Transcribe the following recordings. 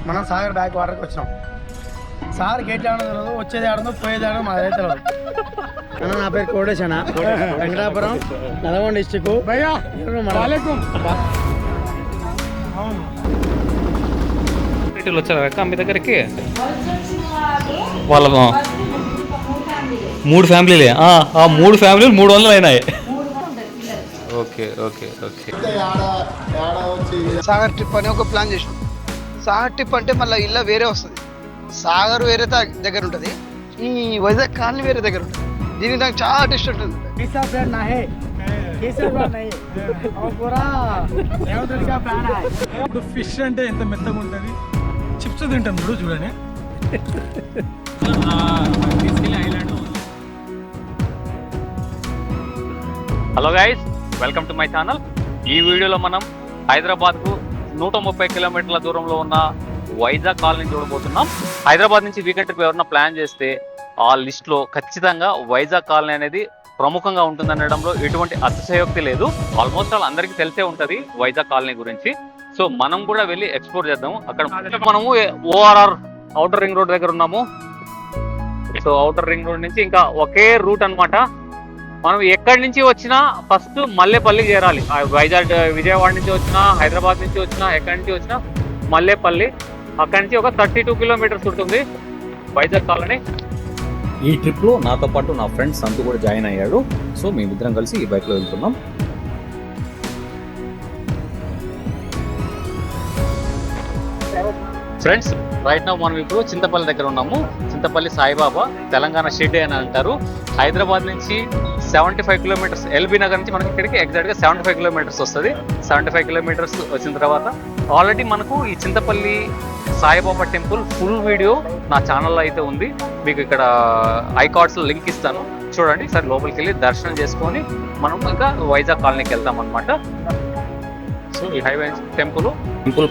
మనం సాగర్ బ్యాక్ వాటర్కి వచ్చినాం. సాగర్కి ఎట్లా ఆడదు, వచ్చేది ఆడదు, పోయేది ఆడదు, మా దగ్గర తెలియదు. అన్న నా పేరు కోటేశన, వెంకటాపురం, నల్గొండ డిస్టిక్. వచ్చారా మీ దగ్గరికి? వాళ్ళ 3 ఫ్యామిలీలే. ఆ 3 ఫ్యామిలీలు 300 అయినాయి. Okay okay okay. Sagar trip అని ఒక ప్లాన్ చేసాం. సాగర్ ట్రిప్ అంటే మళ్ళీ ఇల్లు వేరే వస్తుంది. సాగర్ వేరే దగ్గర ఉంటుంది, ఈ వైజాగ్ కాలనీ వేరే దగ్గర ఉంటుంది. దీనికి నాకు చాలా డిస్టెన్స్ ఉంటుంది. ఇప్పుడు ఫిష్ అంటే ఎంత మెత్తగా ఉంటుంది, చిప్స్ తింటాం చూడండి. Hello guys, welcome to my channel. ఈ వీడియోలో మనం హైదరాబాద్కు 130 కిలోమీటర్ల దూరంలో ఉన్న వైజాగ్ కాలనీ చూడబోతున్నాం. హైదరాబాద్ నుంచి వీకెండ్ ట్రిప్ ఎవరైనా ప్లాన్ చేస్తే ఆ లిస్ట్లో ఖచ్చితంగా వైజాగ్ కాలనీ అనేది ప్రముఖంగా ఉంటుందనడంలో ఎటువంటి అతిశయోక్తి లేదు. ఆల్మోస్ట్ ఆల్ అందరికీ తెలిసే ఉంటుంది వైజాగ్ కాలనీ గురించి. సో మనం కూడా వెళ్ళి ఎక్స్ప్లోర్ చేద్దాము. అక్కడ మనము ఓఆర్ఆర్ ఔటర్ రింగ్ రోడ్ దగ్గర ఉన్నాము. సో ఔటర్ రింగ్ రోడ్ నుంచి ఇంకా ఒకే రూట్ అనమాట. మనం ఎక్కడి నుంచి వచ్చినా ఫస్ట్ మల్లేపల్లికి చేరాలి. వైజాగ్ విజయవాడ నుంచి వచ్చినా, హైదరాబాద్ నుంచి వచ్చినా, ఎక్కడి నుంచి వచ్చినా మల్లేపల్లి. అక్కడి నుంచి ఒక 32 కిలోమీటర్స్ ఉంటుంది వైజాగ్ కాలనీ. ఈ ట్రిప్లో నాతో పాటు నా ఫ్రెండ్ సంతు కూడా జాయిన్ అయ్యాడు. సో మేమిద్దరం కలిసి ఈ బైక్లో వెళ్తున్నాం. ఫ్రెండ్స్, రైట్ నౌ మనం ఇప్పుడు చింతపల్లి దగ్గర ఉన్నాము. చింతపల్లి సాయిబాబా తెలంగాణ షిర్డీ అని అంటారు. హైదరాబాద్ నుంచి 75 కిలోమీటర్స్, ఎల్బీ నగర్ నుంచి మనకి ఇక్కడికి ఎగ్జాక్ట్గా 75 కిలోమీటర్స్ వస్తుంది. 75 కిలోమీటర్స్ వచ్చిన తర్వాత ఆల్రెడీ మనకు ఈ Chintapalli Saibaba temple full video నా ఛానల్లో అయితే ఉంది. మీకు ఇక్కడ ఐకార్డ్స్లో లింక్ ఇస్తాను, చూడండి. సరే లోపలికి వెళ్ళి దర్శనం చేసుకొని మనం ఇంకా వైజాగ్ కాలనీకి వెళ్తాం అనమాట. సో ఈ హైవే టెంపుల్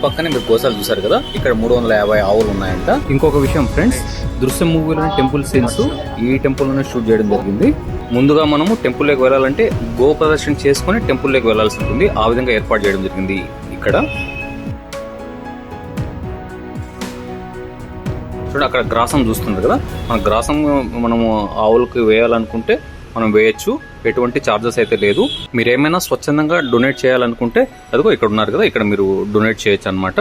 పక్కనే మీరు గోసాలు చూసారు కదా, ఇక్కడ 350 ఆవులు ఉన్నాయంట. ఇంకొక విషయం ఫ్రెండ్స్, దృశ్యం మూవీలోని టెంపుల్ సీన్స్ ఈ టెంపుల్లోనే షూట్ చేయడం జరిగింది. ముందుగా మనము టెంపుల్లోకి వెళ్ళాలంటే గో ప్రదర్శన చేసుకుని టెంపుల్లోకి వెళ్ళాల్సి ఉంటుంది. ఆ విధంగా ఏర్పాటు చేయడం జరిగింది ఇక్కడ. చూడండి, అక్కడ గ్రాసం చూస్తుంది కదా, మన గ్రాసం మనము ఆవులకు వేయాలనుకుంటే మనం వేయచ్చు. ఎటువంటి ఛార్జెస్ అయితే లేదు. మీరు ఏమైనా స్వచ్ఛందంగా డొనేట్ చేయాలనుకుంటే అదిగో ఇక్కడ ఉన్నారు కదా, ఇక్కడ మీరు డొనేట్ చేయొచ్చు అనమాట.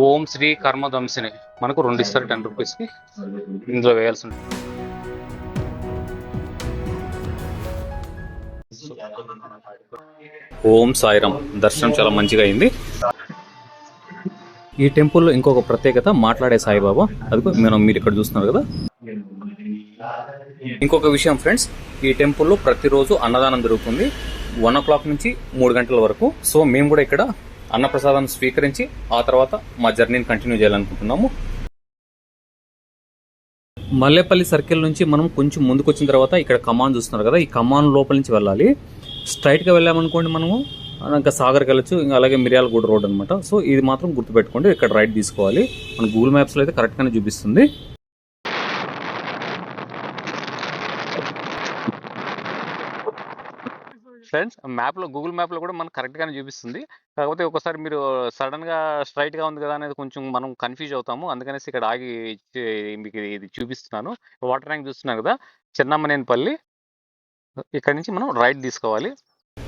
ఓం శ్రీ కర్మదంసిని మనకు 2 ఇస్తారు 10 రూపీస్కి. ఇందులో వేయాల్సి ఉంటుంది. ఓం సాయిరాం. దర్శనం చాలా మంచిగా అయింది. ఈ టెంపుల్లో ఇంకొక ప్రత్యేకత మాట్లాడే సాయిబాబా. అదిగో మీరు ఇక్కడ చూస్తున్నారు కదా. ఇంకొక విషయం ఫ్రెండ్స్, ఈ టెంపుల్లో ప్రతిరోజు అన్నదానం జరుగుతుంది 1 o'clock నుంచి 3 గంటల వరకు. సో మేము కూడా ఇక్కడ అన్నప్రసాదం స్వీకరించి ఆ తర్వాత మా జర్నీని కంటిన్యూ చేయాలనుకుంటున్నాము. మల్లేపల్లి సర్కిల్ నుంచి మనం కొంచెం ముందుకు వచ్చిన తర్వాత ఇక్కడ కమాన్ చూస్తున్నారు కదా, ఈ కమాన్ లోపల నుంచి వెళ్ళాలి. స్ట్రైట్గా వెళ్ళామనుకోండి మనము ఇంకా సాగర్కి వెళ్ళచ్చు. ఇంకా అలాగే మిర్యాలగూడ రోడ్ అనమాట. సో ఇది మాత్రం గుర్తుపెట్టుకోండి, ఇక్కడ రైట్ తీసుకోవాలి. మన గూగుల్ మ్యాప్స్లో అయితే కరెక్ట్గానే చూపిస్తుంది. ఫ్రెండ్స్, గూగుల్ మ్యాప్లో కూడా మనకు కరెక్ట్గానే చూపిస్తుంది. కాకపోతే ఒకసారి మీరు సడన్గా స్ట్రైట్గా ఉంది కదా అనేది కొంచెం మనం కన్ఫ్యూజ్ అవుతాము. అందుకనేసి ఇక్కడ ఆగి మీకు ఇది చూపిస్తున్నాను. వాటర్ ట్యాంక్ చూస్తున్నాను కదా, చెన్నమ్మనేనిపల్లి. ఇక్కడ నుంచి మనం రైట్ తీసుకోవాలి.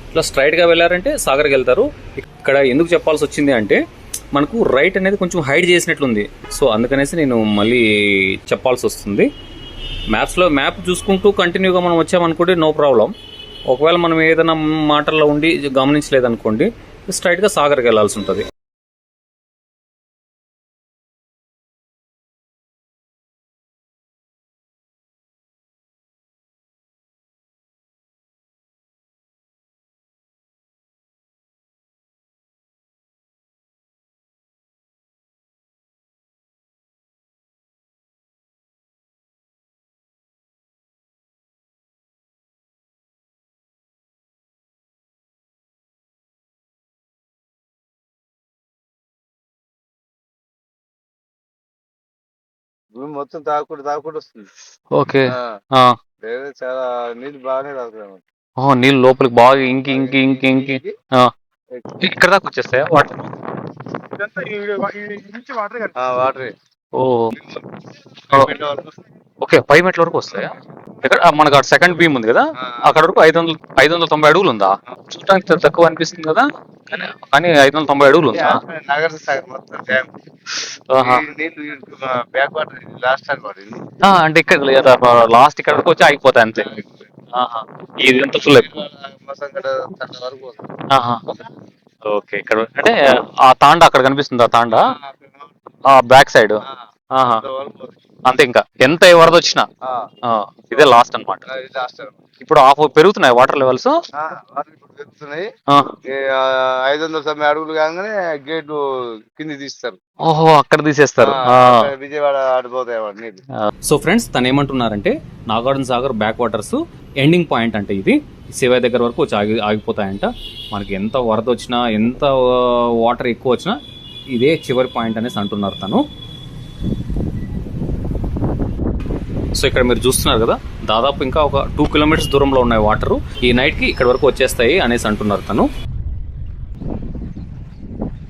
ఇట్లా స్ట్రైట్గా వెళ్ళారంటే సాగర్కి వెళ్తారు. ఇక్కడ ఎందుకు చెప్పాల్సి వచ్చింది అంటే మనకు రైట్ అనేది కొంచెం హైడ్ చేసినట్లుంది. సో అందుకనేసి నేను మళ్ళీ చెప్పాల్సి వస్తుంది. మ్యాప్ చూసుకుంటూ కంటిన్యూగా మనం వచ్చామనుకోండి, నో ప్రాబ్లం. ఒకవేళ మనం ఏదైనా మాటల్లో ఉండి గమనించలేదనుకోండి, స్ట్రైట్గా సాగర్కి వెళ్ళాల్సి ఉంటుంది. భూమి మొత్తం తాగుకుంటూ వస్తుంది. ఓకే. వేరే చాలా నీళ్ళు బాగానే తాగుతాం. నీళ్ళు లోపలికి బాగా ఇంకి ఇక్కడ దాకా వచ్చేస్తాయా వాటర్? వాటరే. ఓ ఓకే, 5 మెట్ల వరకు వస్తాయా? ఇక్కడ మనకు అటు సెకండ్ బీమ్ ఉంది కదా, అక్కడ వరకు 590 అడుగులు ఉందా? చూడటానికి తక్కువ అనిపిస్తుంది కదా, కానీ 590 అడుగులు ఉందా? నగర సాగర్ మొత్తం డ్యామ్. నీళ్ళు బ్యాక్ వాటర్ లాస్ట్ అనమాట. అంటే ఇక్కడ లాస్ట్ ఇక్కడ వరకు వచ్చి ఆగిపోతాయి అంతే. ఇది ఎంత ఫుల్ వరకు ఓకే. ఇక్కడ అంటే ఆ తాండా అక్కడ కనిపిస్తుంది, ఆ తాండా బ్యాక్ సైడ్ అంతే. ఇంకా ఎంత వరద వచ్చినా ఇదే లాస్ట్ అనమాట. ఇప్పుడు పెరుగుతున్నాయి వాటర్ లెవెల్స్. పెరుగుతున్నాయి. 590 అడుగులు కాగానే గేటు కింది తీస్తారు. ఓహో, అక్కడ తీసేస్తారు. విజయవాడ ఆడిపోతాయి. సో ఫ్రెండ్స్, తను ఏమంటున్నారంటే Nagarjuna Sagar back waters ending point అంటే ఇది శివయ్య దగ్గర వరకు వచ్చి ఆగిపోతాయంట. మనకి ఎంత వరద వచ్చినా, ఎంత వాటర్ ఎక్కువ వచ్చినా ఇదే చివరి పాయింట్ అనేసి అంటున్నారు తను. సో ఇక్కడ మీరు చూస్తున్నారు కదా, దాదాపు ఇంకా ఒక 2 కిలోమీటర్స్ దూరంలో ఉన్నాయి వాటర్. ఈ నైట్ కి ఇక్కడ వరకు వచ్చేస్తాయి అనేసి అంటున్నారు తను.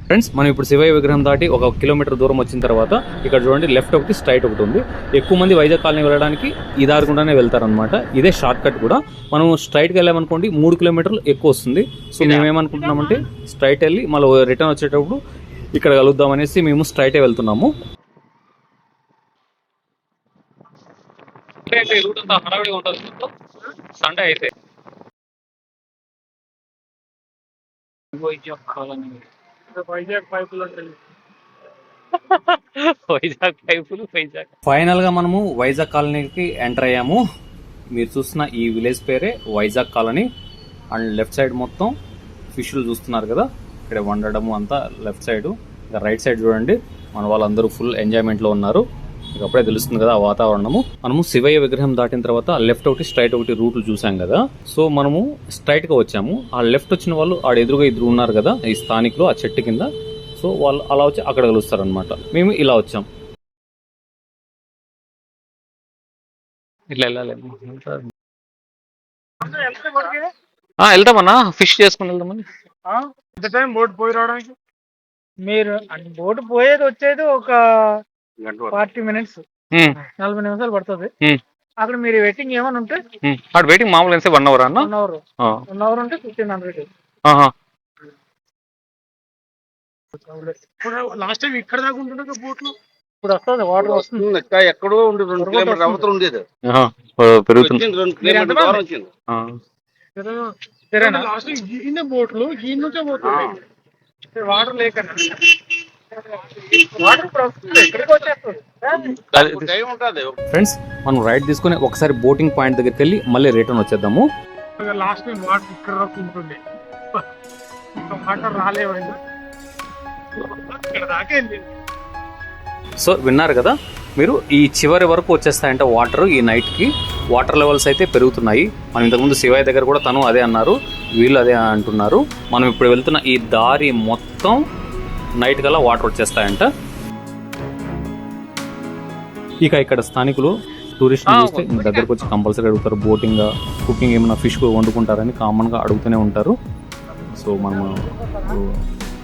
ఫ్రెండ్స్, మనం ఇప్పుడు శివయ్య విగ్రహం దాటి 1 కిలోమీటర్ దూరం వచ్చిన తర్వాత ఇక్కడ చూడండి, లెఫ్ట్ ఒకటి స్ట్రైట్ ఒకటి ఉంది. ఎక్కువ మంది వైజాగ్ కాలనీ వెళ్ళడానికి ఈ దారి గుండానే వెళ్తారనమాట. ఇదే షార్ట్ కట్ కూడా. మనం స్ట్రైట్కి వెళ్ళామనుకోండి 3 కిలోమీటర్లు ఎక్కువ వస్తుంది. సో మేమేమనుకుంటున్నామంటే స్ట్రైట్ వెళ్ళి మళ్ళీ రిటర్న్ వచ్చేటప్పుడు ఇక్కడ కలుద్దాం అనేసి మేము స్ట్రైటే వెళ్తున్నాము. సండే అయితే ఫైనల్ గా మనము వైజాగ్ కాలనీకి ఎంటర్ అయ్యాము. మీరు చూస్తున్న ఈ విలేజ్ పేరే Vizag colony. And left side మొత్తం ఫిష్లు చూస్తున్నారు కదా, ఇక్కడ వండడము అంతా లెఫ్ట్ సైడ్. ఇంకా రైట్ సైడ్ చూడండి, మన వాళ్ళందరూ ఫుల్ ఎంజాయ్మెంట్ లో ఉన్నారు. మీకు అప్పుడే తెలుస్తుంది కదా ఆ వాతావరణము. మనము శివయ్య విగ్రహం దాటిన తర్వాత లెఫ్ట్ ఒకటి స్ట్రైట్ ఒకటి రూట్లు చూసాం కదా. సో మనము స్ట్రైట్ గా వచ్చాము. ఆ లెఫ్ట్ వచ్చిన వాళ్ళు ఆడ ఎదురుగా ఇద్దరు ఉన్నారు కదా ఈ స్థానికులు ఆ చెట్టు కింద. సో వాళ్ళు అలా వచ్చి అక్కడ కలుస్తారు అనమాట. మేము ఇలా వచ్చాం. ఇట్లా వెళ్తామన్నా, ఫిష్ చేసుకుని వెళ్దామని. ఎంత టైం బోట్ పోయి రావడానికి? మీరు బోట్ పోయేది వచ్చేది ఒక 40 మినిట్స్, 40 నిమిషాలు పడుతుంది. అక్కడ మీరు వెయిటింగ్ ఏమైనా ఉంటే అక్కడ వెయిటింగ్ మామూలు 1 అవర్ అన్న. 1 అవర్ ఉంటే 1500. లాస్ట్ టైం ఇక్కడ దాకా ఉంటుండే బోట్ లో. ఇప్పుడు వస్తుంది వాటర్ వస్తుంది. ఎక్కడో ఉండి 2 కిలోమీటర్ అవతల ఉండేది. పెరుగుతుంది. 2 కిలోమీటర్ దూరం వచ్చింది. లాస్ట్ టైం బోట్లు ఈ నుంచే పోతుంది వాటర్ లేకన్నా. ఫ్రెండ్స్, మనం రైడ్ తీసుకుని ఒకసారి బోటింగ్ పాయింట్ దగ్గరికి వెళ్ళి మళ్ళీ రిటర్న్ వచ్చేద్దాము. లాస్ట్ టైం వాటర్ ఇక్కడ వరకు ఉంటుంది, వాటర్ రాలేవు. సో విన్నారు కదా మీరు, ఈ చివరి వరకు వచ్చేస్తాయంట వాటర్. ఈ నైట్ కి వాటర్ లెవెల్స్ అయితే పెరుగుతున్నాయి. మనం ఇంతకుముందు శివయ్య దగ్గర కూడా తను అదే అన్నారు, వీళ్ళు అదే అంటున్నారు. మనం ఇప్పుడు వెళ్తున్న ఈ దారి మొత్తం నైట్ కల్లా వాటర్ వచ్చేస్తాయంట. ఇక ఇక్కడ స్థానికులు టూరిస్ట్ చూస్తే దగ్గరకు వచ్చి కంపల్సరీ అడుగుతారు, బోటింగ్ కుకింగ్ ఏమైనా ఫిష్ వండుకుంటారని కామన్గా అడుగుతూనే ఉంటారు. సో మనము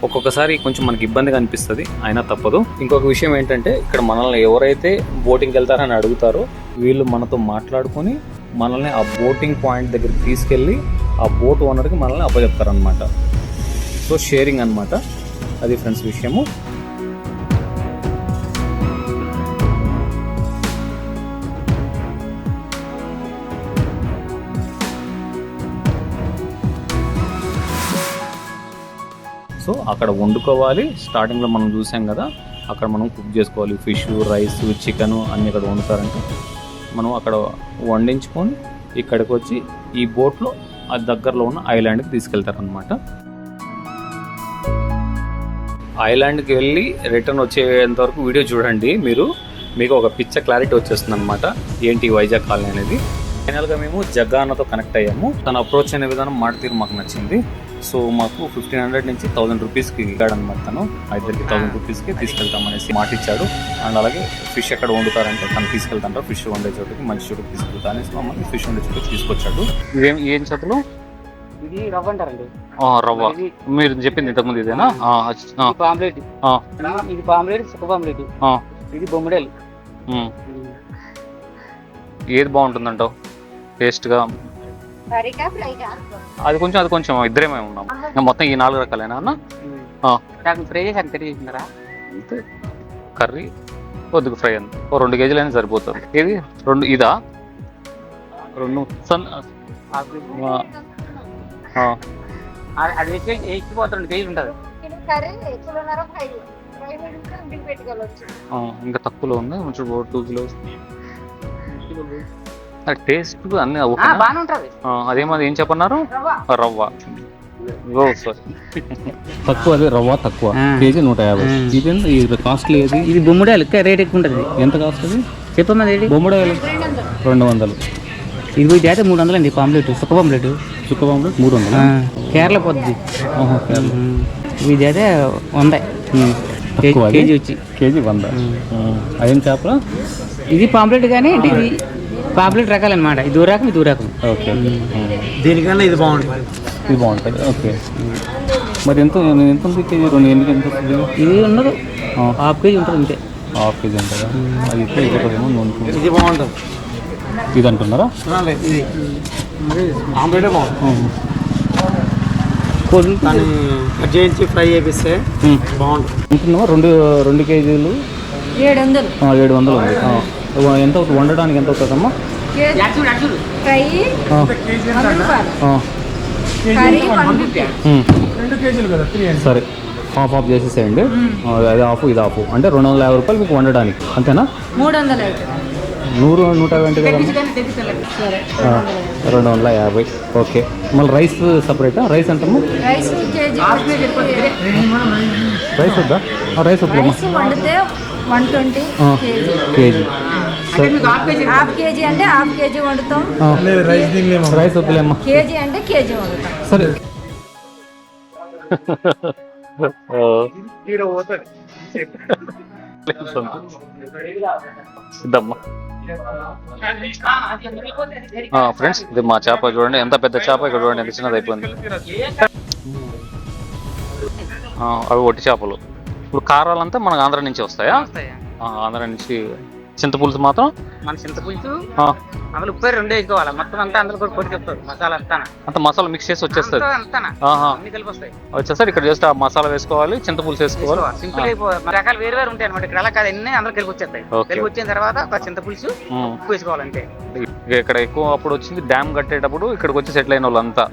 ఒక్కొక్కసారి కొంచెం మనకి ఇబ్బందిగా అనిపిస్తుంది, అయినా తప్పదు. ఇంకొక విషయం ఏంటంటే, ఇక్కడ మనల్ని ఎవరైతే బోటింగ్కి వెళ్తారని అడుగుతారో వీళ్ళు మనతో మాట్లాడుకొని మనల్ని ఆ బోటింగ్ పాయింట్ దగ్గరికి తీసుకెళ్ళి ఆ బోట్ ఓనర్కి మనల్ని అప్పచెప్తారనమాట. సో షేరింగ్ అనమాట, అది ఫ్రెండ్స్ విషయము. సో అక్కడ వండుకోవాలి. స్టార్టింగ్లో మనం చూసాం కదా, అక్కడ మనం కుక్ చేసుకోవాలి. ఫిష్, రైస్, చికెన్ అన్నీ అక్కడ వండుతారంటే మనం అక్కడ వండించుకొని ఇక్కడికి వచ్చి ఈ బోట్లో ఆ దగ్గరలో ఉన్న ఐలాండ్కి తీసుకెళ్తారనమాట. ఐలాండ్కి వెళ్ళి రిటర్న్ వచ్చేంత వరకు వీడియో చూడండి. మీకు ఒక క్లారిటీ వచ్చేస్తుంది అనమాట, ఏంటి వైజాగ్ కాలనీ అనేది. ఫైనల్గా మేము జగ్గా అన్నతో కనెక్ట్ అయ్యాము. తను అప్రోచ్ అనే విధానం, మాట తీరు మాకు నచ్చింది. సో మాకు 1500 నుంచి 1000 రూపీస్కి ఇవ్వడం అనమాట. తను ఇద్దరికి 1000 రూపీస్కి తీసుకెళ్తామనేసి మాట ఇచ్చాడు. అండ్ అలాగే ఫిష్ ఎక్కడ వండుతారంటే తను తీసుకెళ్తాంటారు, ఫిష్ వండే చోటుకి మంచి చోటుకి తీసుకెళ్తా అనేసి మమ్మల్ని ఫిష్ వండే చోటుకి తీసుకొచ్చాడు. ఏం చేతులు? ఇది రవ్వ అంటారండి. రవ్వ మీరు చెప్పింది ఇంతకుముందు ఇదేనా? పాంప్లెట్, ఇది పాంప్లెట్, సుక్క పాంప్లెట్, ఇది బొమ్మడేలు. ఏది బాగుంటుందంటావు టేస్ట్గా? అది కొంచెం ఇద్దరేమే ఉన్నాం. మొత్తం ఈ 4 రకాలేనా అన్న? ఫ్రై చేసి అది కర్రీ చేసినారా? అంతే, కర్రీ కొద్దిగా ఫ్రై అంత 2 కేజీలు అయినా సరిపోతుంది. ఇది 2 ఇదా? 2 అది వేసిపోతే 2 కేజీలు ఉంటుంది. ఇంకా తక్కువలో ఉంది కొంచెం 2 కిలోస్. టేస్ట్ అన్ని బాగానే ఉంటుంది. అదేమది ఏం చెప్పన్నారు? రవ్వ తక్కువ, అదే రవ్వ తక్కువ, కేజీ 150. ఇది కాస్ట్లీ. ఏది? ఇది బొమ్మడాలు రేట్ ఎక్కువ ఉంటుంది. ఎంత కాస్ట్ అది చెప్పమ్మా? బొమ్మడాలు 200. ఇది పోయి అయితే 300 అండి. పాంప్లెట్, సుక్క పాంప్లెట్ 300. కేరళ పొద్దు. ఇది అయితే 100 కేజీ వచ్చి. కేజీ 100. అదేం చేపల? ఇది పాంప్లెట్ కానీ అంటే ఇది పాంప్లెట్ రకాలు అనమాట. ఇది దూరాకం, ఇది దూరాకం. ఓకే, దీనికన్నా ఇది బాగుంటుంది. ఇది బాగుంటుంది. ఓకే, మరి ఎంత ఉంది కేజీ? 2 ఎంత వస్తుంది? ఇది ఉండదు, ½ కేజీ ఉంటుంది అంతే. ½ కేజీ ఉంటుందా? అది ఇస్తే ఇదేమో ఇది బాగుంటుంది. ఇది అంటున్నారా? ఇది ఆమ్లెటే బాగుంటుంది. కట్ చేయించి ఫ్రై చేపిస్తే బాగుంటుంది. ఉంటున్నావా? 2 కేజీలు 700 ఉంది. ఎంత అవుతుంది వండడానికి? ఎంత అవుతుందమ్మా? ఫ్రై 2 కేజీలు కదా, సరే, హాఫ్ చేసేసేయండి. అది హాఫ్, ఇది హాఫ్, అంటే 250 రూపాయలు మీకు వండడానికి, అంతేనా? 300 100 120 కదా, 250. ఓకే, మళ్ళీ రైస్ సపరేటా? రైస్ ఎంతమ్మా? రైస్ కేజీ రైస్ వద్దా? రైస్ వద్దామ్మా. వండితే 120 కేజీ. ½ కేజీ అంటే ½ కేజీ వండుతాం. రైస్ వద్దులేమ్మా. కేజీ అంటే కేజీ వండుతాం. సరే. ఫ్రెండ్స్, ఇది మా చేప చూడండి, ఎంత పెద్ద చేప. ఇక్కడ చూడండి ఎంత చిన్నది అయిపోయింది. అవి ఒట్టి చేపలు. ఇప్పుడు కారాలంతా మనకు ఆంధ్ర నుంచి వస్తాయా? ఆంధ్ర నుంచి. చింతపులుసు మాత్రం మన చింతపులుసు అందులో ఉప్పు 2 వేసుకోవాలి. మొత్తం అంతా అందులో కొట్టి చెప్తారు. మసాలా అంతా మసాలా మిక్స్ చేసి వచ్చేస్తుంది. అన్ని కలిపి వస్తాయి. వచ్చేసరి ఇక్కడ జస్ట్ ఆ మసాలా వేసుకోవాలి, చింతపులుసు వేసుకోవాలి. సింపుల్ అయిపోయి రకాలు వేరు వేరు ఉంటాయి అనమాట. ఇక్కడ అలా కాదు, అన్ని అందులో కలిపి వచ్చేస్తాయి. కలిపి వచ్చిన తర్వాత ఒక చింతపులుసు ఉప్పు వేసుకోవాలంటే. ఇక్కడ ఎక్కువ అప్పుడు వచ్చింది డ్యామ్ కట్టేటప్పుడు ఇక్కడికి వచ్చి సెటిల్ అయిన వాళ్ళంతా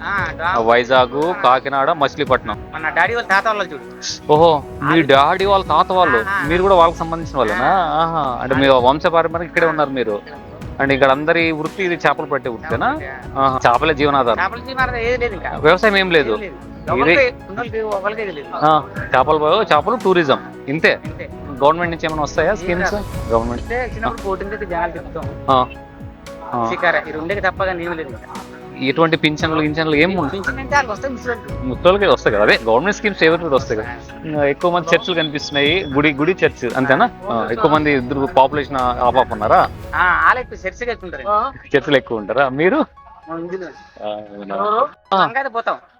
వైజాగ్, కాకినాడ, మచిలీపట్నం. మన డాడీ వాళ్ళ తాత వాళ్ళు చూడు. ఓహో, మీ డాడీ వాళ్ళ తాత వాళ్ళు, మీరు కూడా వాళ్ళకి సంబంధించిన వాళ్ళేనా? అంటే మీ వంశపారంపర్యం ఇక్కడే ఉన్నారు మీరు. అంటే ఇక్కడ అందరి వృత్తి ఇది చేపలు పట్టే వృత్తినా? చేపలే జీవనాధారం. వ్యవసాయం ఏం లేదు. చేపలు టూరిజం ఇంతే. గవర్నమెంట్ నుంచి ఏమైనా వస్తాయా స్కీమ్స్? గవర్నమెంట్ ఎటువంటి పింఛన్లు గింఛన్లు ఏం ముత్తోళ్ళకి వస్తాయి కదా? అదే గవర్నమెంట్ స్కీమ్స్ ఎవరికి వస్తాయి కదా. ఎక్కువ మంది చర్చిలు కనిపిస్తున్నాయి. గుడి చర్చ్ అంతేనా? ఎక్కువ మంది ఇద్దరు పాపులేషన్ ఆపాప ఉన్నారా? చర్చిలు ఎక్కువ ఉంటారా? మీరు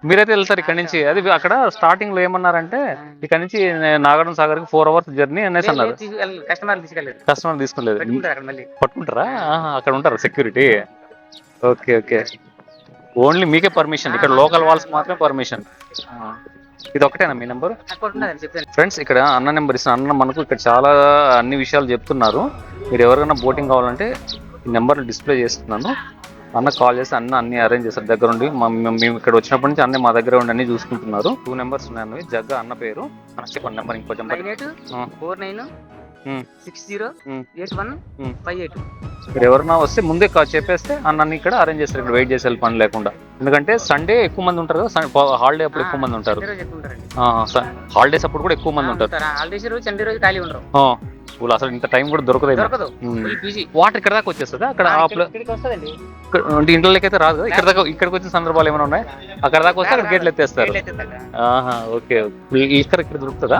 మీరైతే వెళ్తారు ఇక్కడ నుంచి. అది అక్కడ స్టార్టింగ్ లో ఏమన్నారంటే ఇక్కడ నుంచి నాగార్జున సాగర్ కి 4 hours జర్నీ అనేసి అన్నారు. కస్టమర్ తీసుకోలేదు, పట్టుకుంటారా? అక్కడ ఉంటారు సెక్యూరిటీ. ఓకే ఓకే, ఓన్లీ మీకే పర్మిషన్. ఇక్కడ లోకల్ వాల్స్ మాత్రమే పర్మిషన్. ఇది ఒకటేనా మీ నెంబర్? ఫ్రెండ్స్, ఇక్కడ అన్న నెంబర్ ఇస్తాను. అన్న మనకు ఇక్కడ చాలా అన్ని విషయాలు చెప్తున్నారు. మీరు ఎవరికైనా బోటింగ్ కావాలంటే ఈ నెంబర్లు డిస్ప్లే చేస్తున్నాను. అన్న కాల్ చేసి అన్ని అరేంజ్ చేస్తారు దగ్గర ఉండి. మేము ఇక్కడ వచ్చినప్పటి నుంచి అన్నీ మా దగ్గర ఉండి అన్ని చూసుకుంటున్నారు. 2 నెంబర్స్ ఉన్నాయి. జగ్గ అన్న పేరు. చెప్పండి నెంబర్ ఇంకొంచెం. 9849608158. మీరు ఎవరైనా వస్తే ముందే చెప్పేస్తే అన్న ఇక్కడ అరేంజ్ చేస్తారు. ఇక్కడ వెయిట్ చేసే పని లేకుండా. ఎందుకంటే సండే ఎక్కువ మంది ఉంటారు కదా, హాలిడే అప్పుడు ఎక్కువ మంది ఉంటారు. హాలిడేస్ అప్పుడు కూడా ఎక్కువ మంది ఉంటారు. హాలిడేస్ రోజు సండే రోజు ఖాళీ ఉండరు. వాళ్ళు అసలు ఇంత టైం కూడా దొరకదు. దొరకదు, బిజీ. వాటర్ ఇక్కడ దాకా వచ్చేస్తుందా? అక్కడ ఇక్కడికి వస్తుందండి, అంటే ఇంట్లోకి అయితే రాదు. ఇక్కడ దాకా ఇక్కడికి వచ్చిన సందర్భాలు ఏమైనా ఉన్నాయి? అక్కడ దాకా వస్తే అక్కడ గేట్లు ఎత్తేస్తారు. ఆహా, ఓకే. ఇక్కడ దొరుకుతుందా?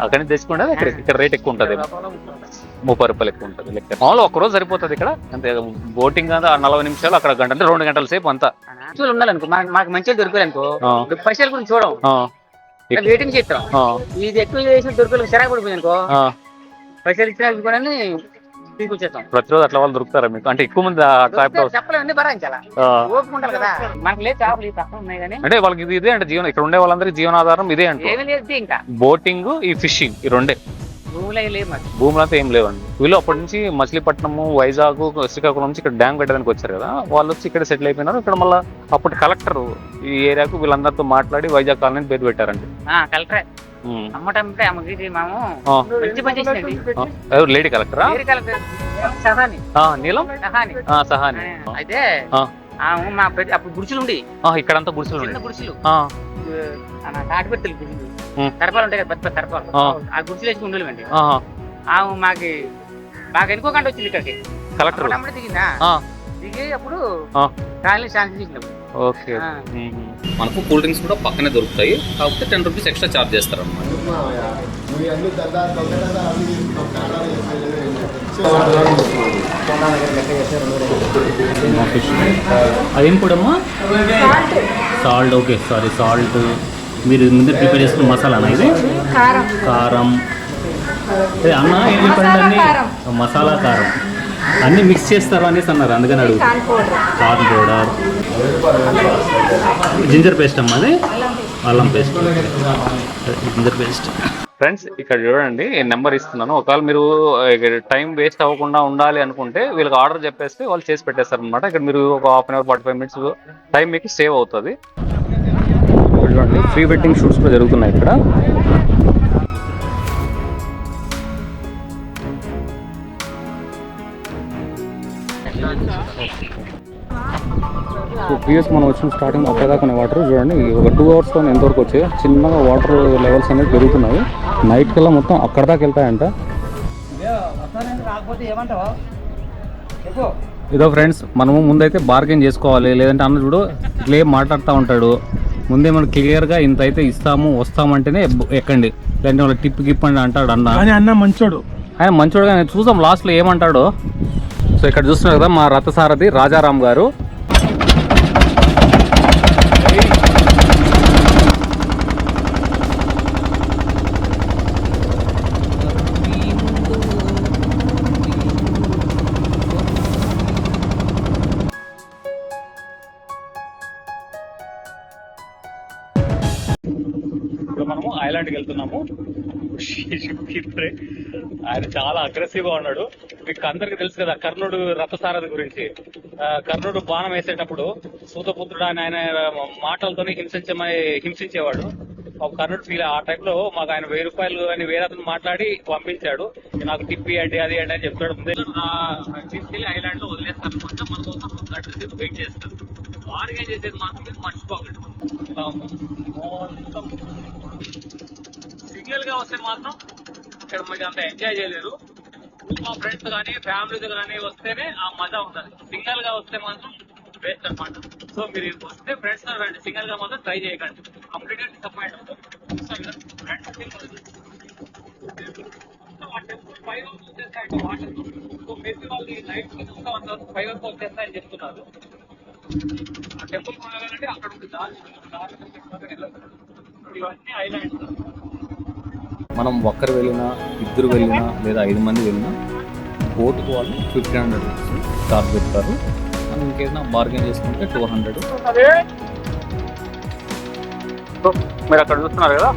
అక్కడి నుంచి తెచ్చుకుంటే ఇక్కడ రేట్ ఎక్కువ ఉంటుంది, 30 రూపాయలు ఎక్కువ ఉంటుంది లెక్క. మామూలు ఒక్కరోజు సరిపోతుంది ఇక్కడ అంతే. బోటింగ్ అంతా 40 నిమిషాలు, అక్కడ గంట అంటే 2 గంటల సేపు అంతా ఉండాలనుకో. మాకు మంచిగా దొరికాలనుకో, పైసల గురించి చూడం, వెయిటింగ్ చేస్తాం. ఇది ఎక్కువ చేసి దొరకలేదు, చిరాకు పడిపోయింది అనుకో, పైసలు ఇచ్చినా తీసుకొచ్చేస్తాం. ప్రతిరోజు అట్లా వాళ్ళు దొరుకుతారా మీకు? అంటే ఎక్కువ మంది చెప్పలేదండి, భరాయించాలా, ఓపుకుంటారు కదా. మనకు లేదు చేపలు తక్కువ ఉన్నాయి కానీ, అంటే వాళ్ళకి ఇదే అంటే జీవనం, ఇక్కడ ఉండే వాళ్ళందరికీ జీవనాధారం ఇదే అంటే. ఏమీ లేదు ఇంకా, బోటింగ్, ఈ ఫిషింగ్, ఈ రెండే. భూములు అంతా ఏం లేవండి. వీళ్ళు అప్పటి నుంచి మచిలీపట్నము, వైజాగ్, శ్రీకాకుళం నుంచి ఇక్కడ డ్యామ్ కట్టడానికి వచ్చారు కదా, వాళ్ళు వచ్చి ఇక్కడ సెటిల్ అయిపోయినారు. ఇక్కడ మళ్ళీ అప్పటి కలెక్టర్ ఈ ఏరియాకు వీళ్ళందరితో మాట్లాడి వైజాగ్ కాలనీ పేరు పెట్టారండి. కలెక్టరే లేడీ కలెక్టరా? నీలం సహాని. అయితే అప్పుడు గుడిసెలు ఉండి, ఇక్కడంతా గుడిసెలు గుడిసెలు తాటిపెట్టలు గుడిసెలు, తరపాలు ఉంటాయి కదా, పెద్ద పెద్ద తరపాలు, ఆ గుడిసెలు వేసుకుని ఉండలేమండి. మాకు బాగా ఎన్నుకోకుండా వచ్చింది ఇక్కడికి. కలెక్టర్ దిగిందా, దిగి అప్పుడు ఛాన్స్ చేసినప్పుడు. ఓకే. మనకు కూల్ డ్రింక్స్ కూడా పక్కనే దొరుకుతాయి, కాకపోతే 10 రూపీస్ ఎక్స్ట్రా ఛార్జ్ చేస్తారు అన్నమాట. అదేం కూడమ్మా? సాల్ట్. Okay, sorry, salt. మీరు ముందు ప్రిపేర్ చేసుకున్న మసాలానా ఇది? కారం. అన్న ఏం చెప్పండి, మసాలా కారం అన్నీ మిక్స్ చేస్తారు అనేసి అన్నారు, అందుకని అడుగు. కార్న్ పౌడర్, జింజర్ పేస్ట్ అమ్మా, అది అల్లం పేస్ట్, జింజర్ పేస్ట్. ఫ్రెండ్స్, ఇక్కడ చూడండి, నెంబర్ ఇస్తున్నాను. ఒకవేళ మీరు టైం వేస్ట్ అవ్వకుండా ఉండాలి అనుకుంటే వీళ్ళకి ఆర్డర్ చెప్పేస్తే వాళ్ళు చేసి పెట్టేస్తారు అనమాట. ఇక్కడ మీరు ఒక 1/2 అవర్ 45 మినిట్స్ టైం మీకు సేవ్ అవుతుంది. చూడండి, ప్రీ వెడ్డింగ్ షూట్స్ కూడా జరుగుతున్నాయి ఇక్కడ. సో ప్రీవియస్ మనం వచ్చిన స్టార్టింగ్ అప్పటిదాకా ఉన్న వాటర్ చూడండి, ఒక 2 అవర్స్లో ఎంతవరకు వచ్చాయి. చిన్నగా వాటర్ లెవెల్స్ అనేది పెరుగుతున్నాయి. నైట్ కల్లా మొత్తం అక్కడ దాకా వెళ్తాయంట. ఇదో ఫ్రెండ్స్, మనము ముందైతే బార్గెన్ చేసుకోవాలి, లేదంటే అన్న చూడు ఇట్లా ఏం మాట్లాడుతూ ఉంటాడు. ముందే మనం క్లియర్గా ఇంత అయితే ఇస్తాము, వస్తామంటేనే ఎక్కండి, లేదంటే వాళ్ళ టిప్ గిప్ అని అంటాడు అన్న. అన్న మంచోడు, ఆయన మంచోడుగా చూసాం లాస్ట్లో ఏమంటాడో. సో ఇక్కడ చూస్తున్నారు కదా మా రథసారథి రాజారాం గారు. ఇప్పుడు మనము ఐలాండ్కి వెళ్తున్నాము. ఆయన చాలా అగ్రెసివ్ గా ఉన్నాడు. మీకు అందరికి తెలుసు కదా కర్ణుడు రథసారథి గురించి. కర్ణుడు బాణం వేసేటప్పుడు సూతపుత్రుడు ఆయన మాటలతో హింసించేవాడు. కర్ణుడు ఫీల్ ఆ టైంలో మాకు ఆయన 1000 రూపాయలు అని వేరే అతను మాట్లాడి పంపించాడు. నాకు టిప్పి అంటే అది అంటే అని చెప్తాడు. ముందే తీసుకెళ్లి ఐలాండ్ లో వదిలేస్తారు, కొంచెం మన కోసం వెయిట్ చేస్తారు. బార్గెన్ చేసేది మాత్రం మర్చిపోకండి. సింగిల్ గా వస్తే మాత్రం ఇక్కడ మీకు అంత ఎంజాయ్ చేయలేరు. మా ఫ్రెండ్స్ కానీ ఫ్యామిలీతో కానీ వస్తేనే ఆ మజా ఉంటుంది. సింగిల్ గా వస్తే మాత్రం వేస్ట్ అనమాట. సో మీరు వస్తే ఫ్రెండ్స్ తో రండి, సింగిల్ గా మాత్రం ట్రై చేయకండి, కంప్లీట్ గా డిసప్పాయింట్ అవుతారు. సో మేబీ వాళ్ళు నైట్ నుంచి 5 వరకు వచ్చేస్తాయని చెప్తున్నారు. ఆ టెంపుల్ కొనాలంటే అక్కడ ఉంటుంది ఇవన్నీ ఐలాండ్స్. మనం ఒక్కరు వెళ్ళినా, ఇద్దరు వెళ్ళినా, లేదా 5 మంది వెళ్ళినా బోటుకు వాళ్ళు 1500 ఛార్జ్ పెడతారు. మనం ఇంకేదైనా బార్గెన్ చేసుకుంటే 200. మీరు అక్కడ చూస్తున్నారు కదా,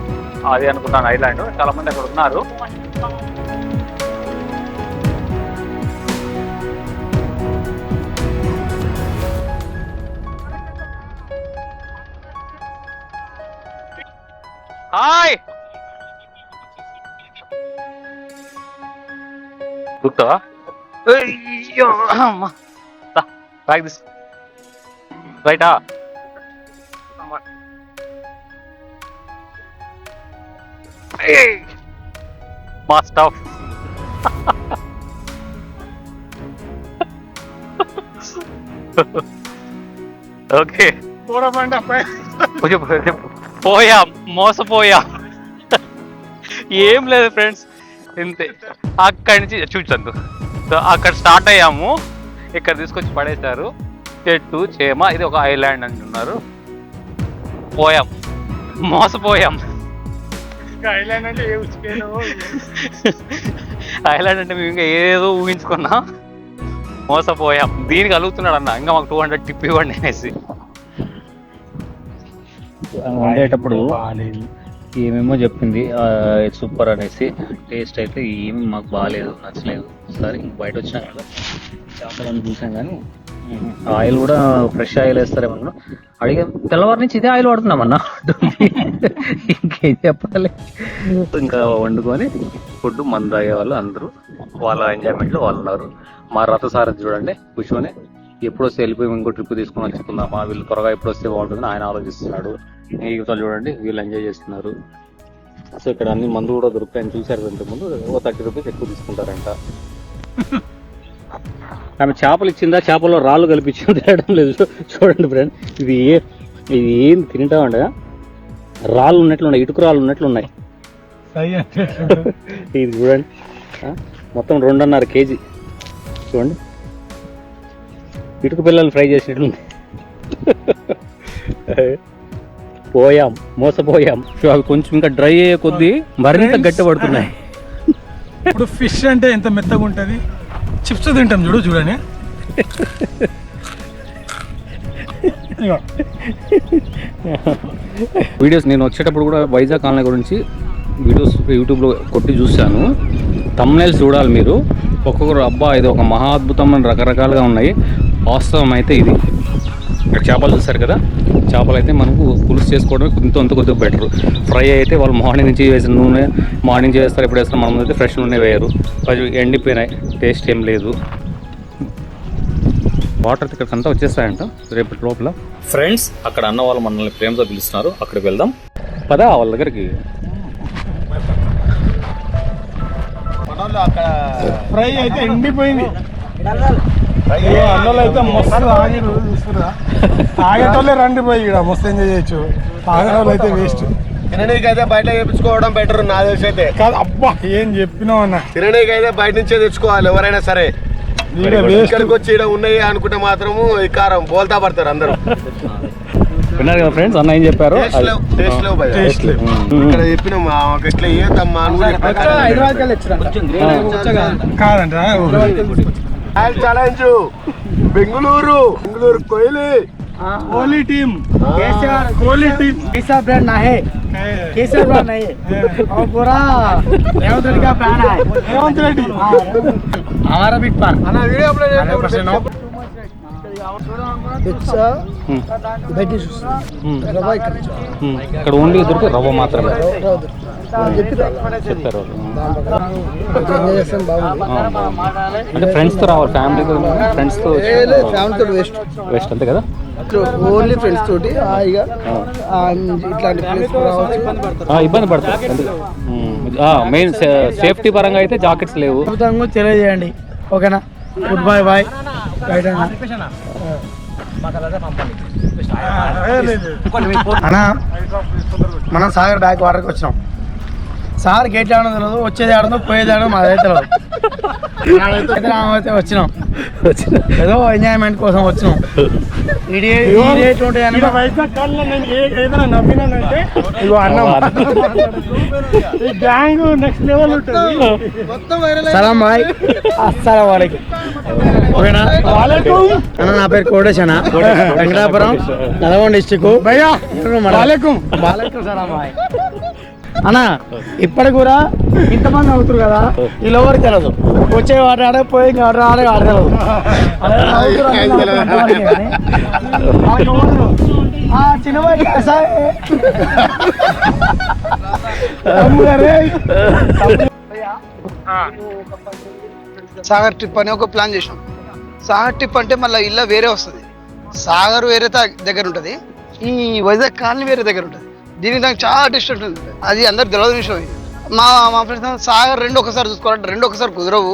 అది అనుకుంటాను ఐలాండ్. చాలా మంది అక్కడ ఉన్నారు. హాయ్, గుర్తావా? బ్యాగ్ దిస్ రైటా? మా స్టాఫ్. ఓకే పోయాం, మోసపోయాం. ఏం లేదు ఫ్రెండ్స్, ఇంతే. అక్కడి నుంచి చూచందు, సో అక్కడ స్టార్ట్ అయ్యాము, ఇక్కడ తీసుకొచ్చి పడేశారు. చెట్టు చేమ, ఇది ఒక ఐలాండ్ అంటున్నారు. పోయాం, మోసపోయాం. ఐలాండ్ అంటే మేము ఇంకా ఏదో ఊహించుకున్నాం, మోసపోయాం. దీనికి అలుగుతున్నాడు అన్న, ఇంకా మాకు 200 టిప్ ఇవ్వండి అనేసి. వండేటప్పుడు ఏమేమో చెప్పింది సూపర్ అనేసి, టేస్ట్ అయితే ఏమి మాకు బాగాలేదు, నచ్చలేదు. ఒకసారి బయట వచ్చినా కదా చేపలను చూసాం, కానీ ఆయిల్ కూడా ఫ్రెష్ ఆయిల్ వేస్తారేమన్నా అడిగే. తెల్లవారి నుంచి ఇదే ఆయిల్ వాడుతున్నామన్నా. ఇంకేం చెప్పాలి. ఇంకా వండుకొని ఫుడ్ మందు తాగే వాళ్ళు అందరూ వాళ్ళ ఎంజాయ్మెంట్లో వాళ్ళు ఉన్నారు. మా రథసారథి చూడండి కూర్చొని, ఎప్పుడు వస్తే వెళ్ళిపోయి ఇంకో ట్రిప్ తీసుకొని వచ్చుకుందామా, వీళ్ళు త్వరగా ఎప్పుడు వస్తే బాగుంటుందని ఆయన ఆలోచిస్తున్నాడు. ఈ యువతలు చూడండి, వీళ్ళు ఎంజాయ్ చేస్తున్నారు. సో ఇక్కడ అన్ని మందు కూడా దొరుకుతాయని చూశారు ఇంతకుముందు. 30 రూపీస్ ఎక్కువ తీసుకుంటారంట. ఆమె చేపలు ఇచ్చిందా, చేపల్లో రాళ్ళు కల్పించిందా తేయడం లేదు. చూడండి ఫ్రెండ్, ఇది ఏం తింటామంట, రాళ్ళు ఉన్నట్లు ఉన్నాయి, ఇటుకు రాళ్ళు ఉన్నట్లు ఉన్నాయి. ఇది చూడండి, మొత్తం 2.5 కేజీ. చూడండి, ఇటుకు పిల్లలు ఫ్రై చేసినట్లుంది. పోయాం, మోసపోయాం. అవి కొంచెం ఇంకా డ్రై అయ్యే కొద్దీ మరింత గట్టి పడుతున్నాయి. ఇప్పుడు ఫిష్ అంటే ఎంత మెత్తగా ఉంటుంది, చిప్స్ తింటాం చూడండి. వీడియోస్ నేను వచ్చేటప్పుడు కూడా వైజాగ్ కాలనీ గురించి వీడియోస్ యూట్యూబ్లో కొట్టి చూశాను. థంబ్నెయిల్స్ చూడాలి మీరు. ఒక్కొక్కరు అబ్బా ఇది ఒక మహా అద్భుతం అని రకరకాలుగా ఉన్నాయి. వాస్తవం అయితే ఇది. ఇక్కడ చేపలు చూస్తారు కదా, చేపలు అయితే మనకు పులుసు చేసుకోవడమే కొద్దిగా బెటర్. ఫ్రై అయితే వాళ్ళు మార్నింగ్ నుంచి వేసిన నూనె మార్నింగ్ చేస్తారు, ఎప్పుడు వేస్తారు. మనం అయితే ఫ్రెష్ నూనె వేయరు, కొంచెం ఎండిపోయినాయి, టేస్ట్ ఏం లేదు. వాటర్ ఇక్కడికంతా వచ్చేస్తాయంట రేపటి లోపల. ఫ్రెండ్స్, అక్కడ అన్న వాళ్ళు మనల్ని ప్రేమతో పిలుస్తున్నారు, అక్కడికి వెళ్దాం పదా వాళ్ళ దగ్గరికి. ఫ్రై అయితే ఎండిపోయింది, అన్నోళ్ళు అయితే మస్తు ఆగిరు. చూస్తున్నా, ఆగేటోళ్ళే రండి పోయి ఇక్కడ మస్తు ఎంజాయ్ చేయొచ్చు. ఆగేటోళ్ళు అయితే వేస్ట్. తిననీకైతే బయట తెప్పించుకోవడం బెటర్ నా తెలిసి అయితే. కాదు అబ్బా, ఏం చెప్పినావు అన్న. తిననీకైతే బయట నుంచే తెచ్చుకోవాలి ఎవరైనా సరే. ఇక్కడికి వచ్చి ఇక్కడ ఉన్నాయి అనుకుంటే మాత్రము ఈ కారం బోల్తా పడతారు అందరూ. విన్నారు కదా ఫ్రెండ్స్, అన్న ఏం చెప్పారు. ఇక్కడ చెప్పిన ఇట్లా ఏదమ్మా కాదంట. Challenge Bengaluru Kohli team, Kohli team कैसा ब्रांड ना है, कैसा ब्रांड नहीं और पूरा रेवंत रेड्डी का ब्रांड है. रेवंत रेड्डी हमारा बिग फैन. అన్న వీడియో అప్లోడ్ చేయండి. ఇక్కడ ఓన్లీ దొరికి రవ్వ మాత్రమే చెప్పారు. అంటే ఫ్రెండ్స్తో రావాలి, ఫ్యామిలీతో ఫ్రెండ్స్తో వేస్ట్ అంతే కదా. ఓన్లీ ఫ్రెండ్స్ తోటి హాయిగా ఇట్లాంటి ఇబ్బంది పడతారు. మెయిన్ సేఫ్టీ పరంగా అయితే జాకెట్స్ లేవు. తెలియజేయండి, ఓకేనా. Good bye bye. అన్నా, మనం సాగర్ బ్యాక్ వాటర్కి వచ్చినాం. సార్ గేట్ ఆడడం తెలియదు, వచ్చేది ఆడదు, పోయేది ఆడదు, మాదైతే తెలియదు. వచ్చినాం, ఏదో ఎంజాయ్మెంట్ కోసం వచ్చినాం. ఏదైనా నవ్వినానంటే ఇగో అన్నం. ఈ గ్యాంగ్ నెక్స్ట్ లెవెల్ ఉంటుంది. సలాం బాయ్, అస్సలం వాలేకుం. ఓకేనా. అన్న, నా పేరు కోడేష్ అన్న, వెంకటాపురం, నల్గొండ డిస్టిక్. వాలేకుం సలాం బాయ్. అన్న, ఇప్పటికి కూడా ఇంతమంది అవుతారు కదా, వీళ్ళు ఎవరికి తెలియదు. వచ్చే వాటి ఆడే, పోయి ఆడే తెలియదు. చిన్న సాగర్ ట్రిప్ అని ఒక ప్లాన్ చేసినాం. సాగర్ ట్రిప్ అంటే మళ్ళీ ఇల్లు వేరే వస్తుంది. సాగర్ వేరే దగ్గర ఉంటుంది, ఈ వైజాగ్ కాలనీ వేరే దగ్గర ఉంటుంది. దీనికి నాకు చాలా డిస్టెన్స్ ఉంది. అది అందరు తెలియదు విషయం. మా ఫ్రెండ్స్ సాగర్ రెండు ఒకసారి చూసుకోవాలంటే రెండు ఒకసారి కుదరవు.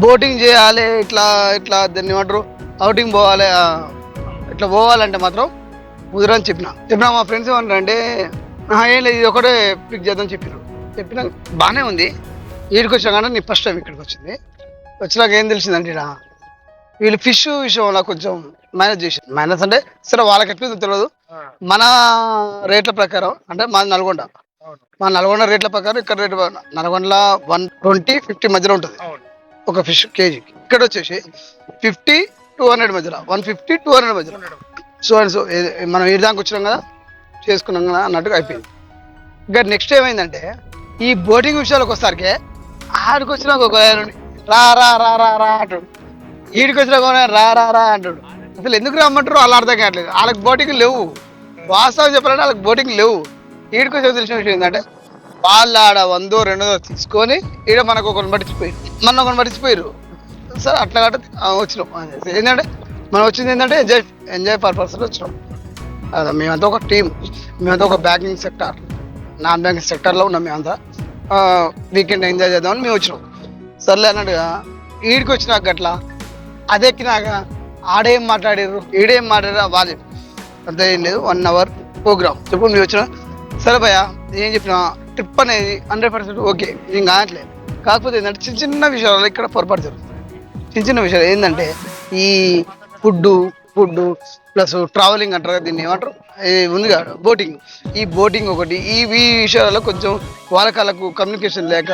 బోటింగ్ చేయాలి, ఇట్లా దాన్ని ఏమంటారు అవుటింగ్ పోవాలి, ఇట్లా పోవాలంటే మాత్రం కుదరని చెప్పిన మా ఫ్రెండ్స్ ఏమంటారంటే ఏం లేదు ఇది ఒకటే పిక్ చేద్దాం చెప్పిన బాగానే ఉంది. వీడికి వచ్చా కానీ నీ ఫస్ట్ టైం ఇక్కడికి వచ్చింది. వచ్చినాక ఏం తెలిసిందంటే ఇక్కడ వీళ్ళు ఫిష్ విషయంలో కొంచెం మైనస్ అంటే సరే వాళ్ళకి ఎక్కువ తెలియదు. మన రేట్ల ప్రకారం అంటే మాది నల్గొండ, మా నల్గొండ రేట్ల ప్రకారం ఇక్కడ రేట్ నల్గొండలో 120-50 మధ్యలో ఉంటుంది ఒక ఫిష్ కేజీకి. ఇక్కడ వచ్చేసి 50-200 మధ్యలో, 150-200 మధ్యలో. సో మనం ఈ దానికి వచ్చినాం కదా, చేసుకున్నాం కదా అన్నట్టుగా అయిపోయింది. ఇంకా నెక్స్ట్ ఏమైందంటే ఈ బోటింగ్ విషయాలకు వస్తారికే ఆడికి వచ్చినాక ఒక రా రా రా రా రా అంటాడు, ఈడికి వచ్చినా రా రా రా అంటాడు. అసలు ఎందుకు రమ్మంటారు వాళ్ళు అర్థం కావట్లేదు. వాళ్ళకి బోటింగ్ లేవు, వాస్తవం చెప్పాలంటే వాళ్ళకి బోటింగ్ లేవు. ఈడికి వచ్చే తెలిసిన విషయం ఏంటంటే వాళ్ళు ఆడ 100-200 తీసుకొని ఈడ మనకు ఒకరిని పట్టించిపోయారు. సరే అట్లా కాబట్టి వచ్చినాం. ఏంటంటే మనం వచ్చింది ఏంటంటే ఎంజాయ్ పర్పస్ వచ్చినాం. అదే మేమంతా ఒక టీం, మేమంతా ఒక బ్యాంకింగ్ సెక్టార్, నాన్ బ్యాంకింగ్ సెక్టార్లో ఉన్నాం. మేమంతా వీకెండ్ ఎంజాయ్ చేద్దామని మేము వచ్చినాం. సర్లే అన్నట్టుగా ఈడికి వచ్చినాక అట్లా అది ఎక్కినాక ఆడేం మాట్లాడారు ఈడేం మాట్లాడారు వాళ్ళు అంత ఏం లేదు. 1 అవర్ ప్రోగ్రామ్ చెప్పు మేము వచ్చినా. సరే భయ్యా ఏం చెప్పినా ట్రిప్ అనేది 100% ఓకే, నేను కావట్లేదు. కాకపోతే ఏంటంటే చిన్న విషయాలు ఇక్కడ పొరపాటు జరుగుతుంది. చిన్న విషయాలు ఏంటంటే ఈ ఫుడ్ ప్లస్ ట్రావెలింగ్ అంటారు, దీన్ని ఏమంటారు ఉంది కదా బోటింగ్. ఈ బోటింగ్ ఒకటి, ఈ విషయాలలో కొంచెం వాళ్ళకు కమ్యూనికేషన్ లేక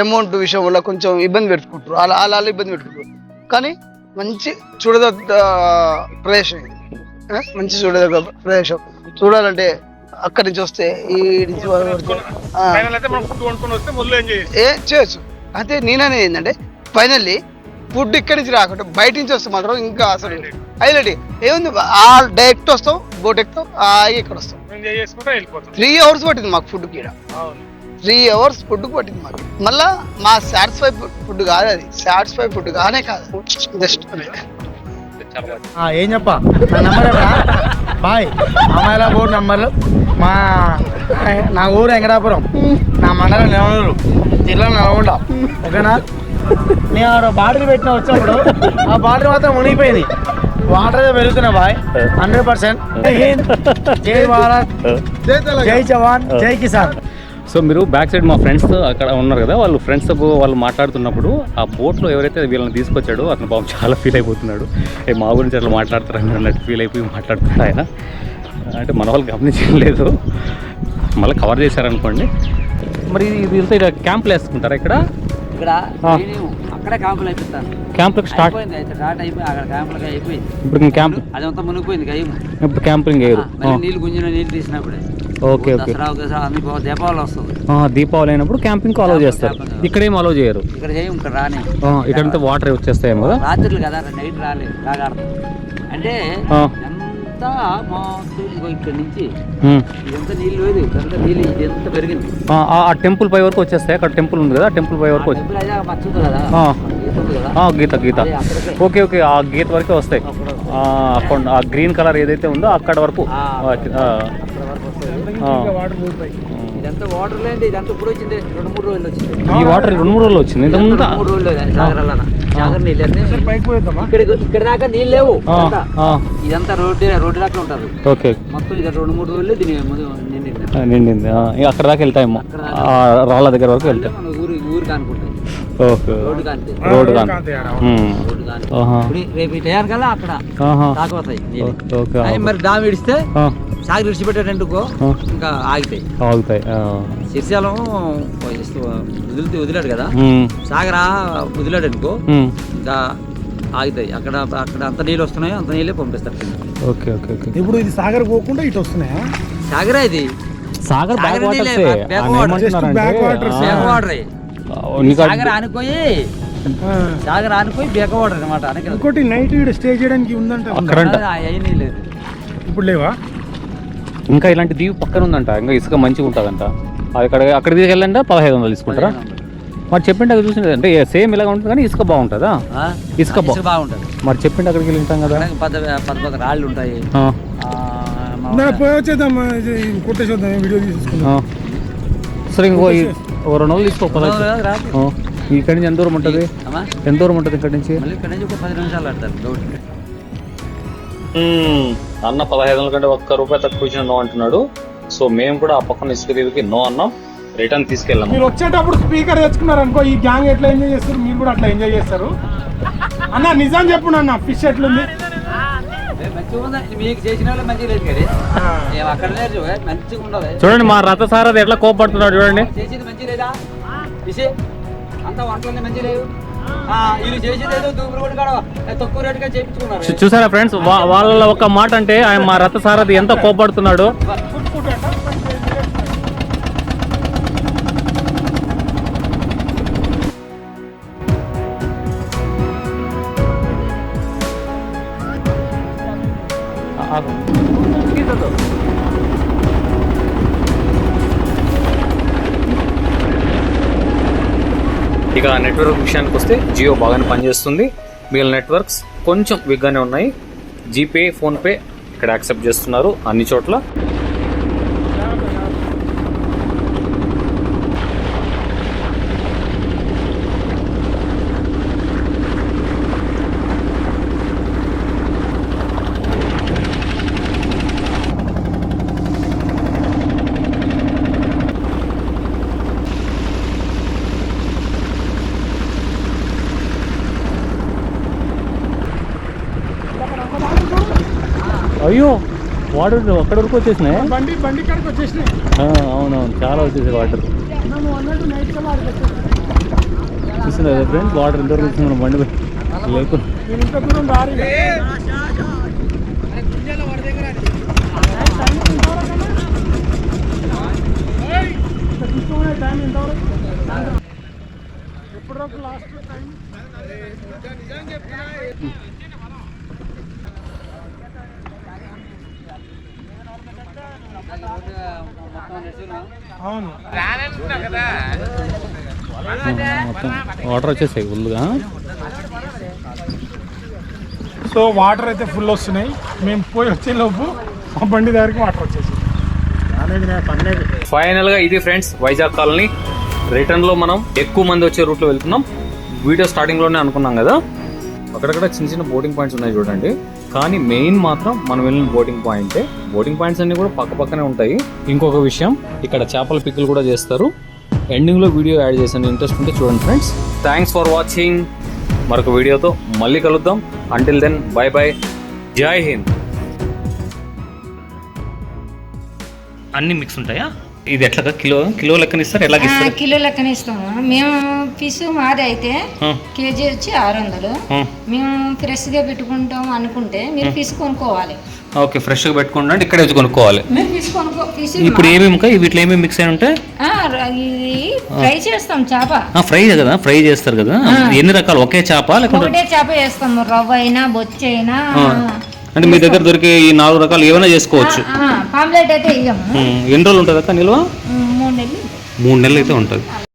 అమౌంట్ విషయం వల్ల కొంచెం ఇబ్బంది పెట్టుకుంటారు. అలా ఇబ్బంది పెట్టుకుంటారు. కానీ మంచి చూడదగ్గ ప్రదేశం ఇది, మంచి చూడదగ్గ ప్రదేశం. చూడాలంటే అక్కడి నుంచి వస్తే ఈ నుంచి చేయొచ్చు. అయితే నేననేది ఏంటంటే ఫైనల్లీ ఫుడ్ ఇక్కడి నుంచి రాకుండా బయట నుంచి వస్తే మాత్రం ఇంకా అసలు హైలైట్ ఏముంది. డైరెక్ట్ వస్తాం, బోట్ ఎక్కుతాం, ఇక్కడ వస్తాం. 3 hours పట్టింది మాకు ఫుడ్కి. ఇక్కడ 3 hours ఫుడ్కి పట్టింది మాకు. మళ్ళా మా సాటిస్ఫై ఫుడ్ కాదు, అది సాటిస్ఫై ఫుడ్ కానే కాదు, జస్ట్ ఏం చెప్పా నా నంబర్ బాయ్ అమ్మాయిల బోర్డు నంబర్లు నా ఊరు వెంకటాపురం, నా మండలం నెవనూరు, జిల్లా నల్గొండ. ఓకేనా? నేను ఆడ బాటిల్ పెట్టిన వచ్చినప్పుడు ఆ బాటిల్ మాత్రం మునిగిపోయింది. వాటర్ అయితే పెరుగుతున్నాయి బాయ్ 100%. జై భారత్, జై జవాన్, జై కిసాన్. సో మీరు బ్యాక్ సైడ్ మా ఫ్రెండ్స్ అక్కడ ఉన్నారు కదా, వాళ్ళు ఫ్రెండ్స్ వాళ్ళు మాట్లాడుతున్నప్పుడు ఆ బోట్లో ఎవరైతే వీళ్ళని తీసుకొచ్చాడో అతను బాబు చాలా ఫీల్ అయిపోతున్నాడు. మా గురించి అట్లా మాట్లాడుతారని అన్నట్టు ఫీల్ అయిపోయి మాట్లాడుతున్నాడు ఆయన. అంటే మన వాళ్ళు గమనించలేదు, మళ్ళీ కవర్ చేశారనుకోండి. మరి వీళ్ళతో ఇక్కడ క్యాంపులు వేసుకుంటారా ఇక్కడ? అక్కడే క్యాంపులు అయిపోతాను. క్యాంపులకు స్టార్ట్ అయిపోయి అక్కడ క్యాంపులకి అయిపోయింది. ఇప్పుడు క్యాంప్ అదంతా మునిగిపోయింది. ఇప్పుడు క్యాంపింగ్ వేయరు, నీళ్ళు గుంజిన నీళ్ళు తీసినప్పుడే. Okay okay. అన్ని దీపావళి వస్తుంది, దీపావళి అయినప్పుడు క్యాంపింగ్ అలౌ చేస్తారు. ఇక్కడేం అలౌ చేయరు. ఇక్కడ చేయం, ఇక్కడ రాని. ఇక్కడంతా వాటర్ వచ్చేస్తాయేమో కదా రాత్రులు కదా, నైట్ రాలేదు. అంటే ఎంత మా ఇక్కడ నుంచి ఇదంతా నీళ్ళు లేదు, ఇదంతా నీళ్ళు ఇదంతా పెరిగింది. ఆ టెంపుల్ పై వరకు వచ్చేస్తాయి. అక్కడ టెంపుల్ ఉంది కదా, టెంపుల్ పై వరకు గీత ఓకే ఓకే. ఆ గీత వరకే వస్తాయి. ఆ గ్రీన్ కలర్ ఏదైతే ఉందో అక్కడ వరకు. ఇదంతా వాటర్ లేదు, ఇదంతా ఇప్పుడు వచ్చింది 2-3 రోజులు వచ్చింది. ఈ వాటర్ 2-3 రోజులు వచ్చింది. 3 రోజులు సాగర్ నీళ్ళు ఇక్కడ దాకా నీళ్ళు లేవు. ఇదంతా రోడ్డు దాకా ఉంటుంది. ఓకే మొత్తం ఇది 2-3 రోజులు దీని నిండింది. అక్కడ దాకా వెళ్తాయేమో, రాళ్ళ దగ్గర వరకు వెళ్తాయి. ఊరు కానుకుంటుంది. ఓకే, రోడ్డు కాని రేపు తయారు కదా అక్కడ తాకపోతాయి. మరి డామ్ ఇడిస్తే సాగర్ విడిచిపెట్టాడనుకో ఇంకా ఆగుతాయి. శ్రీశైలం వదిలాడు కదా, సాగర వదిలాడు అనుకో ఇంకా ఆగుతాయి. అక్కడ అంత నీళ్ళు వస్తున్నాయో అంత నీళ్ళే పంపిస్తారు. Okay okay okay. ఇప్పుడు ఇది సాగర్ పోకుండా ఇటు వస్తున్నాయా? సాగరే ఇది, సాగర్ బ్యాక్ వాటర్. సాగర్ ఆనుకోయి బేక వాటర్ అనమాట. ఇంకోటి నైట్ స్టే చేయడానికి ఉందంట. అవన్నీ లేదు ఇప్పుడు, లేవా? ఇంకా ఇలాంటి దీవి పక్కన ఉందంట, ఇంకా ఇసుక మంచిగా ఉంటుందంట. అక్కడ తీసుకెళ్ళంటే 1500 తీసుకుంటారా? మరి చెప్పింటే అక్కడ చూసి అంటే సేమ్ ఇలాగ ఉంటుంది కానీ ఇసుక బాగుంటుందా? ఇసుక బాగుంటుంది. మరి చెప్పింటే అక్కడికి వెళ్తాం కదా, పెద్ద రాళ్ళు ఉంటాయి. వచ్చేద్దాం, కొట్టేసేద్దాం, వీడియో తీసుకుందాం. సరే ఇంకో ఓ 2 రోజులు తీసుకో ఇక్కడి నుంచి ఎంత దూరం ఉంటుంది ఇక్కడి నుంచి అన్న 15 కంటే ₹1 తక్కువ ఇచ్చిన నో అంటున్నాడు. సో మేము కూడా ఆ పక్కన ఇసుక దీవికి నో అన్నాం, రిటర్న్ తీసుకెళ్ళాము. మీరు వచ్చేటప్పుడు స్పీకర్ తెచ్చుకున్నారు అనుకో, ఈ గ్యాంగ్ ఎట్లా ఎంజాయ్ చేస్తారు మీరు కూడా అట్లా ఎంజాయ్ చేస్తారు. అన్న నిజం చెప్పు అన్న, ఫిష్ ఎట్లుంది? చూడండి మా రథసారథి ఎట్లా కోపడుతున్నాడు చూడండి. చూసారా ఫ్రెండ్స్, వాళ్ళ ఒక మాట అంటే ఆయన మా రథసారథి ఎంత కోపడుతున్నాడు. ఇక నెట్వర్క్ విషయానికి వస్తే జియో బాగానే పనిచేస్తుంది, మిగిలిన నెట్వర్క్స్ కొంచెం వీక్గానే ఉన్నాయి. జీపే, ఫోన్పే ఇక్కడ యాక్సెప్ట్ చేస్తున్నారు అన్ని చోట్ల. అయ్యో వాటర్ అక్కడ వరకు వచ్చేసినాయి. బండి కాడికి వచ్చేసినాయి. అవునవును, చాలా వచ్చేసాయి వాటర్. చూస్తున్నా కదా ఫ్రెండ్స్, వాటర్ ఎంతవరకు వచ్చింది మన బండి లేకుండా. ఇంత దూరం దారి టైం ఎంతవరకు? ఎప్పుడు లాస్ట్ టైం? అవును, మొత్తం వాటర్ వచ్చేసాయి ఫుల్గా. సో వాటర్ అయితే ఫుల్ వస్తున్నాయి. మేము పోయి వచ్చే లోపు మా బండి దగ్గరికి వాటర్ వచ్చేసి. ఫైనల్ గా ఇది ఫ్రెండ్స్ వైజాగ్ కాలనీ. రిటర్న్ లో మనం ఎక్కువ మంది వచ్చే రూట్ లో వెళ్తున్నాం. వీడియో స్టార్టింగ్ లోనే అనుకున్నాం కదా, అక్కడక్కడ చిన్న చిన్న బోటింగ్ పాయింట్స్ ఉన్నాయి చూడండి. కానీ మెయిన్ మాత్రం మనం వెళ్ళిన బోటింగ్ పాయింటే. బోటింగ్ పాయింట్స్ అన్ని కూడా పక్క పక్కనే ఉంటాయి. ఇంకొక విషయం, ఇక్కడ చేపల పిక్కులు కూడా చేస్తారు. ఎండింగ్ లో వీడియో యాడ్ చేశాను, ఇంట్రెస్ట్ ఉంటే చూడండి ఫ్రెండ్స్. Thanks for watching. మరొక వీడియోతో మళ్ళీ కలుద్దాం. అంటిల్ దెన్ బై బై, జై హింద్. అన్ని మిక్స్ ఉంటాయా? ఇది ఎట్లా కిలో లెక్కన ఇస్తారు? ఎలా ఇస్తారు? కిలో లెక్కన ఇస్తాము మేము. ఫిష్ మాది అయితే కేజీ వచ్చి 600. మేము ఫ్రెష్ గా పెట్టుకుంటాం అనుకుంటే మీరు ఫిష్ కొనుక్కోవాలి. ఓకే, ఫ్రెష్ గా పెట్టుకుంటే ఇక్కడే వచ్చి కొనుక్కోవాలి. మీరు ఫిష్ ఫిష్ ఇప్పుడు ఏమేమి వీటిలో ఏమేమి మిక్స్ అయి ఉంటాయి? ఇది ఫ్రై చేస్తాం చేప. ఫ్రై కదా, ఫ్రై చేస్తారు కదా. ఎన్ని రకాలు? ఒకే చేప లేకుంటే ఒకటే చేప వేస్తాము, రవ్వ అయినా బొచ్చ అయినా. అంటే మీ దగ్గర దొరికే ఈ 4 రకాలు ఏమైనా చేసుకోవచ్చు. పాంప్లెట్ అయితే ఇవ్వము. ఎన్ని రోజులు ఉంటుంది అక్క నిల్వ? 3 నెలలు. 3 నెలలు అయితే ఉంటుంది.